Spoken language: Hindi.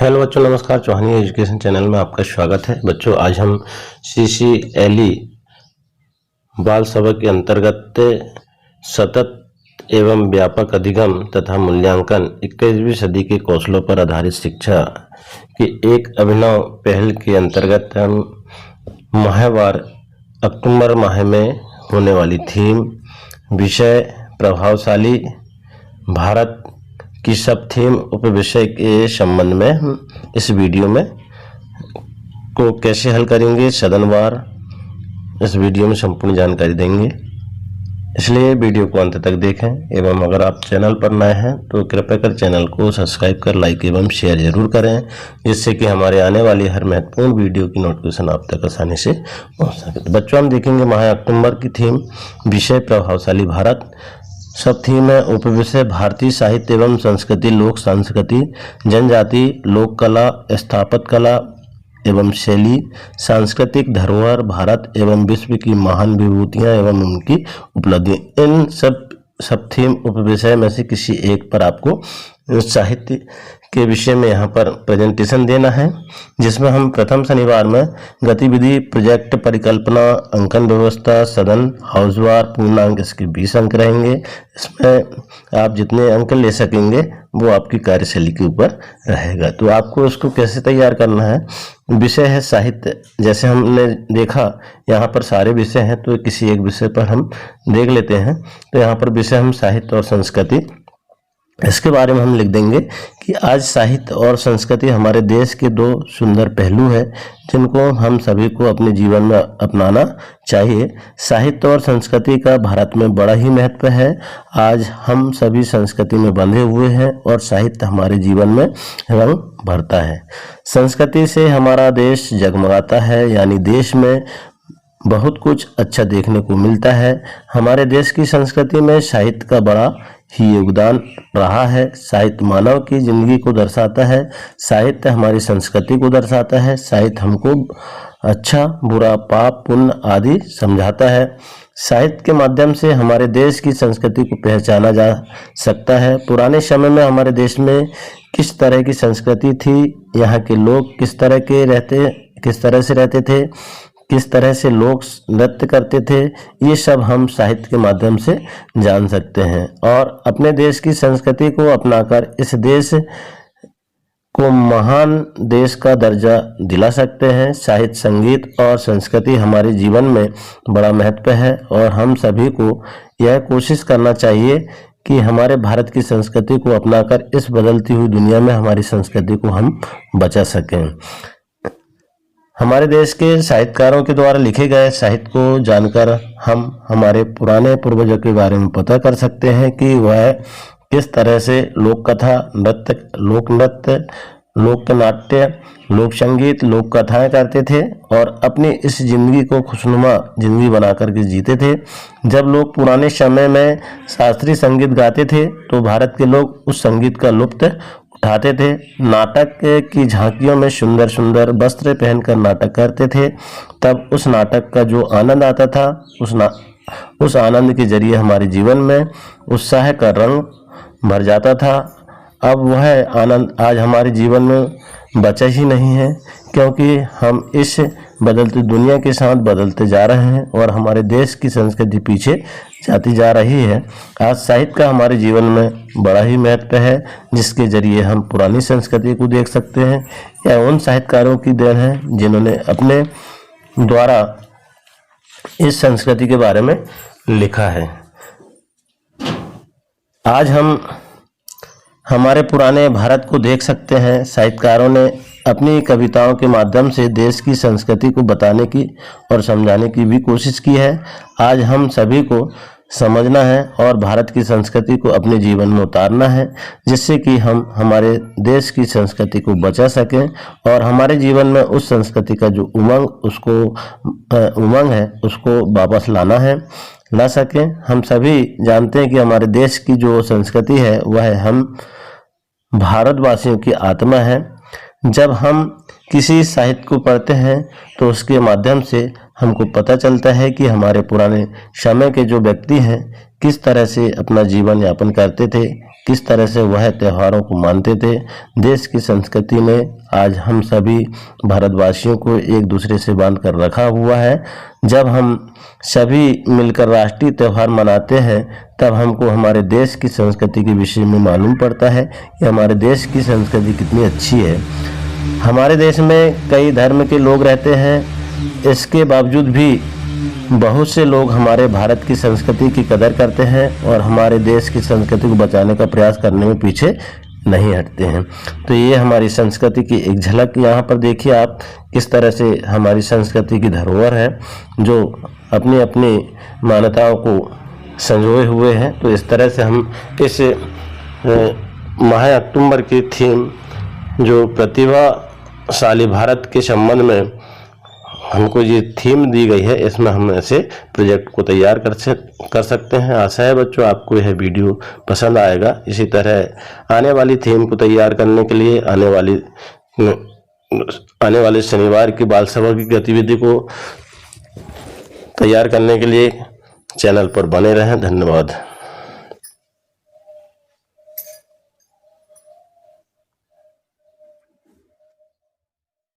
हेलो बच्चों, नमस्कार। चौहानी एजुकेशन चैनल में आपका स्वागत है। बच्चों, आज हम CCLE बाल सबक के अंतर्गत सतत एवं व्यापक अधिगम तथा मूल्यांकन 21वीं सदी के कौशलों पर आधारित शिक्षा की एक अभिनव पहल के अंतर्गत हम माहवार अक्टूबर माह में होने वाली थीम विषय प्रभावशाली भारत की सब थीम उपविषय के संबंध में हम इस वीडियो में को कैसे हल करेंगे, सदनवार इस वीडियो में संपूर्ण जानकारी देंगे। इसलिए वीडियो को अंत तक देखें एवं अगर आप चैनल पर नए हैं तो कृपया कर चैनल को सब्सक्राइब कर लाइक एवं शेयर जरूर करें, जिससे कि हमारे आने वाली हर महत्वपूर्ण वीडियो की नोटिफिकेशन आप तक आसानी से पहुंच सके। तो बच्चों, हम देखेंगे माह अक्टूबर की थीम विषय प्रभावशाली भारत। सब थीम है उपविषय भारतीय साहित्य एवं संस्कृति, लोक संस्कृति, जनजाति, लोक कला, स्थापत्य कला एवं शैली, सांस्कृतिक धरोहर, भारत एवं विश्व की महान विभूतियां एवं उनकी उपलब्धियां। इन सब थीम उपविषय में से किसी एक पर आपको साहित्य के विषय में यहाँ पर प्रेजेंटेशन देना है, जिसमें हम प्रथम शनिवार में गतिविधि, प्रोजेक्ट, परिकल्पना, अंकन व्यवस्था, सदन, हाउसवार, पूर्णांक, इसके 20 अंक रहेंगे। इसमें आप जितने अंक ले सकेंगे वो आपकी कार्यशैली के ऊपर रहेगा। तो आपको इसको कैसे तैयार करना है। विषय है साहित्य। जैसे हमने देखा यहाँ पर सारे विषय हैं, तो किसी एक विषय पर हम देख लेते हैं। तो यहाँ पर विषय हम साहित्य और संस्कृति, इसके बारे में हम लिख देंगे कि आज साहित्य और संस्कृति हमारे देश के दो सुंदर पहलू हैं, जिनको हम सभी को अपने जीवन में अपनाना चाहिए। साहित्य और संस्कृति का भारत में बड़ा ही महत्व है। आज हम सभी संस्कृति में बंधे हुए हैं और साहित्य हमारे जीवन में रंग भरता है। संस्कृति से हमारा देश जगमगाता है, यानी देश में बहुत कुछ अच्छा देखने को मिलता है। हमारे देश की संस्कृति में साहित्य का बड़ा ही योगदान रहा है। साहित्य मानव की जिंदगी को दर्शाता है, साहित्य हमारी संस्कृति को दर्शाता है, साहित्य हमको अच्छा बुरा पाप पुण्य आदि समझाता है। साहित्य के माध्यम से हमारे देश की संस्कृति को पहचाना जा सकता है। पुराने समय में हमारे देश में किस तरह की संस्कृति थी, यहाँ के लोग किस तरह से रहते थे, किस तरह से लोग नृत्य करते थे, ये सब हम साहित्य के माध्यम से जान सकते हैं और अपने देश की संस्कृति को अपनाकर इस देश को महान देश का दर्जा दिला सकते हैं। साहित्य, संगीत और संस्कृति हमारे जीवन में बड़ा महत्व है और हम सभी को यह कोशिश करना चाहिए कि हमारे भारत की संस्कृति को अपनाकर इस बदलती हुई दुनिया में हमारी संस्कृति को हम बचा सकें। हमारे देश के साहित्यकारों के द्वारा लिखे गए साहित्य को जानकर हम हमारे पुराने पूर्वजों के बारे में पता कर सकते हैं कि वह किस तरह से लोक कथा, नृत्य, लोक नृत्य, लोक नाट्य, लोक संगीत, लोक कथाएं करते थे और अपनी इस जिंदगी को खुशनुमा जिंदगी बनाकर के जीते थे। जब लोग पुराने समय में शास्त्रीय संगीत गाते थे तो भारत के लोग उस संगीत का लुत्फ उठाते थे। नाटक की झांकियों में सुंदर सुंदर वस्त्र पहनकर नाटक करते थे। तब उस नाटक का जो आनंद आता था, उस आनंद के जरिए हमारे जीवन में उत्साह का रंग भर जाता था। अब वह आनंद आज हमारे जीवन में बचा ही नहीं है, क्योंकि हम इस बदलती दुनिया के साथ बदलते जा रहे हैं और हमारे देश की संस्कृति पीछे जाती जा रही है। आज साहित्य का हमारे जीवन में बड़ा ही महत्व है, जिसके जरिए हम पुरानी संस्कृति को देख सकते हैं। यह उन साहित्यकारों की देन है जिन्होंने अपने द्वारा इस संस्कृति के बारे में लिखा है। आज हम हमारे पुराने भारत को देख सकते हैं। साहित्यकारों ने अपनी कविताओं के माध्यम से देश की संस्कृति को बताने की और समझाने की भी कोशिश की है। आज हम सभी को समझना है और भारत की संस्कृति को अपने जीवन में उतारना है, जिससे कि हम हमारे देश की संस्कृति को बचा सकें और हमारे जीवन में उस संस्कृति का जो उमंग है उसको वापस ला सकें। हम सभी जानते हैं कि हमारे देश की जो संस्कृति है वह हम भारतवासियों की आत्मा है। जब हम किसी साहित्य को पढ़ते हैं तो उसके माध्यम से हमको पता चलता है कि हमारे पुराने समय के जो व्यक्ति हैं किस तरह से अपना जीवन यापन करते थे, किस तरह से वह त्योहारों को मानते थे। देश की संस्कृति ने आज हम सभी भारतवासियों को एक दूसरे से बांध कर रखा हुआ है। जब हम सभी मिलकर राष्ट्रीय त्यौहार मनाते हैं तब हमको हमारे देश की संस्कृति के विषय में मालूम पड़ता है कि हमारे देश की संस्कृति कितनी अच्छी है। हमारे देश में कई धर्म के लोग रहते हैं, इसके बावजूद भी बहुत से लोग हमारे भारत की संस्कृति की कदर करते हैं और हमारे देश की संस्कृति को बचाने का प्रयास करने में पीछे नहीं हटते हैं। तो ये हमारी संस्कृति की एक झलक यहाँ पर देखिए आप, किस तरह से हमारी संस्कृति की धरोहर है जो अपनी अपनी मान्यताओं को संजोए हुए हैं। तो इस तरह से हम इस माह अक्टूबर की थीम जो प्रतिभाशाली भारत के संबंध में हमको ये थीम दी गई है, इसमें हम ऐसे प्रोजेक्ट को तैयार कर सकते हैं। आशा है बच्चों आपको यह वीडियो पसंद आएगा। इसी तरह आने वाली थीम को तैयार करने के लिए आने वाले शनिवार की बाल सभा की गतिविधि को तैयार करने के लिए चैनल पर बने रहें। धन्यवाद।